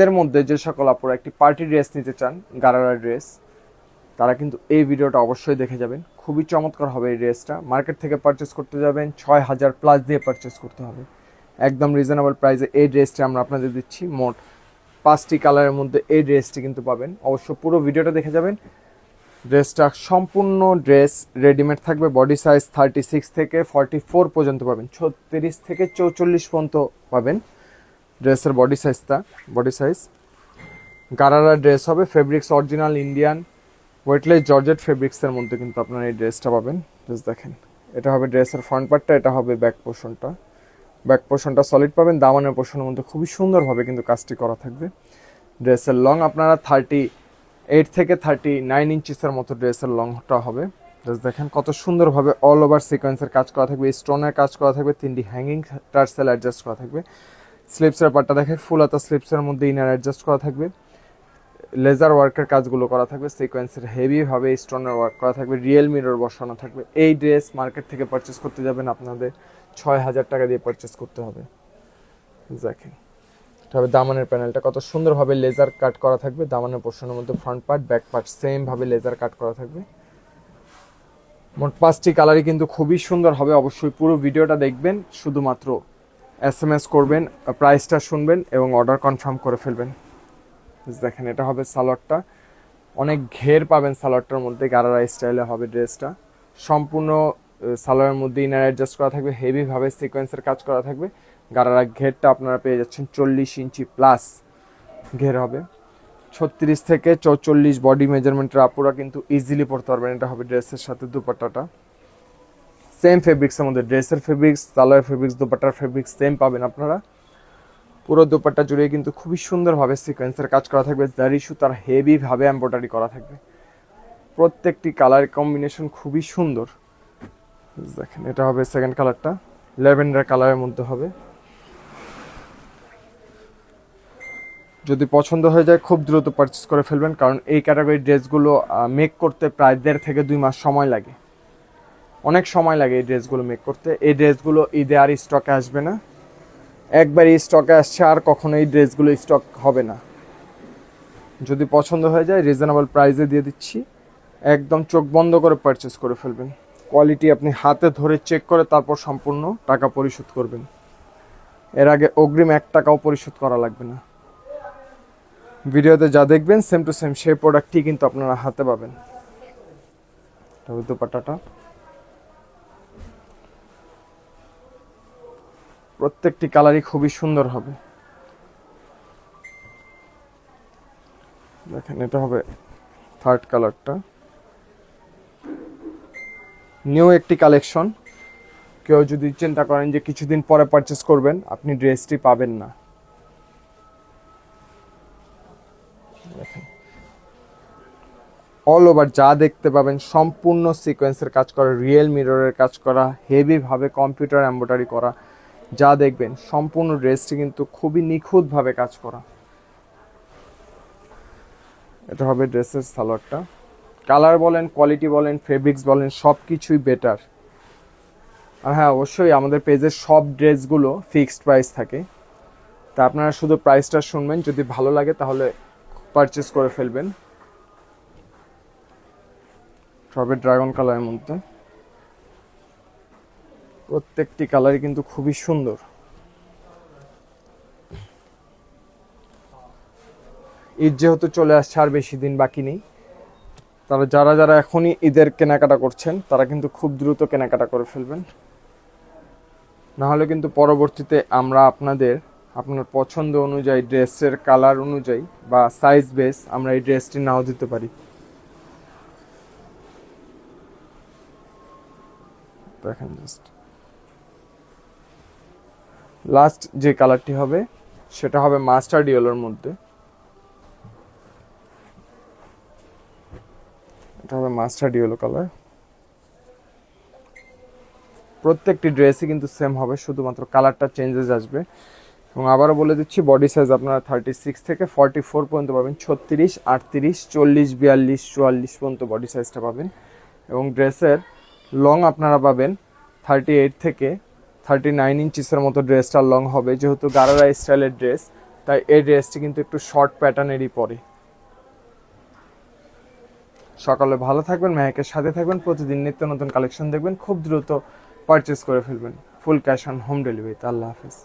এর মধ্যে যে সকল আপুরা একটি পার্টি ড্রেস নিতে চান, গারারা ড্রেস, তারা কিন্তু এই ভিডিওটা অবশ্যই দেখে যাবেন। খুবই চমৎকার হবে এই ড্রেসটা। মার্কেট থেকে পারচেস করতে যাবেন ৬,০০০ প্লাস দিয়ে পারচেস করতে হবে। একদম রিজনেবল প্রাইসে এই ড্রেসটি আমরা আপনাদের দিচ্ছি। মোট 5টি কালারের মধ্যে এই ড্রেসটি কিন্তু পাবেন। অবশ্য পুরো ভিডিওটা দেখে যাবেন। ড্রেসটা সম্পূর্ণ ড্রেস রেডিমেড থাকবে। বডি সাইজ 36 থেকে 44 পর্যন্ত পাবেন, 36 থেকে 44 পর্যন্ত পাবেন ড্রেসের বডি সাইজ। গারারা ড্রেস হবে, fabrics original Indian weightless georgette ফেব্রিক্সের মধ্যে কিন্তু আপনারা এই ড্রেসটা পাবেন। ড্রেস দেখেন, এটা হবে ড্রেসের ফ্রন্ট পার্টটা, এটা হবে ব্যাক পোর্শনটা সলিড পাবেন। দামানের পোর্শনের মধ্যে খুবই সুন্দরভাবে কিন্তু কাজটি করা থাকবে। ড্রেসের লং আপনারা 38 থেকে 39 ইঞ্চিসের মতো ড্রেসের লংটা হবে। ড্রেস দেখেন কত সুন্দরভাবে অল ওভার সিকোয়েন্সের কাজ করা থাকবে, স্টোনের কাজ করা থাকবে, 3টি হ্যাঙ্গিং টার্সেল অ্যাডজাস্ট করা থাকবে। স্লিপসের পার্টটা দেখে ফুল হাতা স্লিপসের মধ্যে ইনার অ্যাডজাস্ট করা থাকবে। লেজার ওয়ার্কের কাজগুলো করা থাকবে, সিকোয়েন্সের হেভিভাবে স্টোনের ওয়ার্ক করা থাকবে, রিয়েল মিরর বসানো থাকবে। এই ড্রেস মার্কেট থেকে পারচেস করতে যাবেন আপনাদের ৬,০০০ টাকা দিয়ে পারচেস করতে হবে। দেখেন, এটা হবে দামানের প্যানেলটা, কত সুন্দরভাবে লেজার কাট করা থাকবে। দামানের পোর্শনের মধ্যে front part back part same ভাবে লেজার কাট করা থাকবে। মোট 5টি কালারই কিন্তু খুবই সুন্দর হবে। অবশ্যই পুরো ভিডিওটা দেখবেন, শুধুমাত্র SMS করবেন, প্রাইসটা শুনবেন এবং অর্ডার কনফার্ম করে ফেলবেন। দেখেন, এটা হবে সালোয়ারটা, অনেক ঘের পাবেন সালোয়ারটার মধ্যে। গারারা স্টাইলে হবে ড্রেসটা। সম্পূর্ণ সালোয়ারের মধ্যে ইনার অ্যাডজাস্ট করা থাকবে, হেভিভাবে সিকোয়েন্সের কাজ করা থাকবে। গারারা ঘেরটা আপনারা পেয়ে যাচ্ছেন 40 ইঞ্চি প্লাস ঘের হবে। 36 থেকে 44 বডি মেজারমেন্টের আপুরা কিন্তু ইজিলি পরতে পারবেন। এটা হবে ড্রেসের সাথে দুপাট্টাটা সেম ফেব্রিক্সের মধ্যে। ড্রেসের ফেব্রিক্স, সালোয়ার ফেব্রিক্স, দুপাট্টার ফেব্রিক্স সেম পাবেন আপনারা। পুরো দুপাট্টা জুড়ে কিন্তু খুবই সুন্দরভাবে সিকোয়েন্সের কাজ করা থাকবে। জারি সুতার হেভিভাবে এমব্রয়ডারি করা থাকবে। প্রত্যেকটি কালার কম্বিনেশন খুবই সুন্দর। দেখেন, এটা হবে সেকেন্ড কালারটা, ল্যাভেন্ডার কালারের মধ্যে হবে। যদি পছন্দ হয়ে যায় খুব দ্রুত পারচেস করে ফেলবেন, কারণ এই ক্যাটাগরির ড্রেসগুলো মেক করতে প্রায় 1.5 থেকে 2 মাস সময় লাগে। অনেক সময় লাগে এই ড্রেসগুলো মেক করতে। এই ড্রেসগুলো ঈদে আর স্টকে আসবে না। একবার স্টকে আসছে, আর কখনো এই ড্রেসগুলো স্টক হবে না। যদি পছন্দ হয়ে যায় রিজনেবল প্রাইসে দিয়ে দিচ্ছি, একদম চোখ বন্ধ করে পারচেস করে ফেলবেন। কোয়ালিটি আপনি হাতে ধরে চেক করে তারপর সম্পূর্ণ টাকা পরিশোধ করবেন। এর আগে অগ্রিম 1 টাকাও পরিশোধ করা লাগবে না। ভিডিওতে যা দেখবেন সেম টু সেম সেই প্রোডাক্টটি কিন্তু আপনারা হাতে পাবেন। তবে দুপাট্টাটা প্রত্যেকটি কালারই খুবই সুন্দর হবে। দেখেন, এটা হবে থার্ড কালারটা, নিউ একটি কালেকশন। কেউ যদি চিন্তা করেন যে কিছুদিন পরে পারচেস করবেন, আপনি ড্রেসটি পাবেন না। দেখেন, অল ওভার যা দেখতে পাবেন সম্পূর্ণ সিকোয়েন্সের কাজ করা, রিয়েল মিররের কাজ করা, হেভিভাবে কম্পিউটার এমব্রয়ডারি করা। যা দেখবেন সম্পূর্ণ ড্রেসটি কিন্তু খুবই নিখুঁতভাবে কাজ করা। এটা হবে ড্রেসের সালোয়ারটা। কালার বলেন, কোয়ালিটি বলেন, ফেব্রিক্স বলেন, সব কিছুই বেটার। আর হ্যাঁ, অবশ্যই আমাদের পেজের সব ড্রেসগুলো ফিক্সড প্রাইস থাকে, তা আপনারা শুধু প্রাইসটা শুনবেন, যদি ভালো লাগে তাহলে পারচেস করে ফেলবেন। সবে ড্রাগন কালারের মধ্যে, প্রত্যেকটি কালারই কিন্তু খুবই সুন্দর। ঈদ যেহেতু চলে আসছে, আর বেশি দিন বাকি নেই, যারা যারা এখনই ঈদের কেনাকাটা করছেন তারা কিন্তু খুব দ্রুত কেনাকাটা করে ফেলবেন। নাহলে কিন্তু পরবর্তীতে আমরা আপনার পছন্দ অনুযায়ী, ড্রেসের কালার অনুযায়ী বা সাইজ বেস আমরা এই ড্রেসটি নাও দিতে পারি। দেখেন, জাস্ট লাস্ট যে কালারটি হবে সেটা হবে মাস্টার্ড ইয়েলোর মধ্যে। এটা হবে মাস্টার্ড ইয়েলো কালার। প্রত্যেকটি ড্রেসই কিন্তু সেম হবে, শুধুমাত্র কালারটা চেঞ্জেস আসবে। এবং আবারও বলে দিচ্ছি, বডি সাইজ আপনারা 36 থেকে 44 পর্যন্ত পাবেন। 36, 38, 40, 42, 44 পর্যন্ত বডি সাইজটা পাবেন। এবং ড্রেসের লং আপনারা পাবেন 38 থেকে 39 ইঞ্চিসের মতো ড্রেসটার লং হবে। যেহেতু গারারা স্টাইলের ড্রেস, তাই এই ড্রেসটি কিন্তু একটু শর্ট প্যাটার্নেরই পরে। সকালে ভালো থাকবেন, মেহেকের সাথে থাকবেন, প্রতিদিন নিত্য নতুন কালেকশন দেখবেন, খুব দ্রুত পারচেস করে ফেলবেন। ফুল ক্যাশ অন হোম ডেলিভারিতে। আল্লাহ হাফেজ।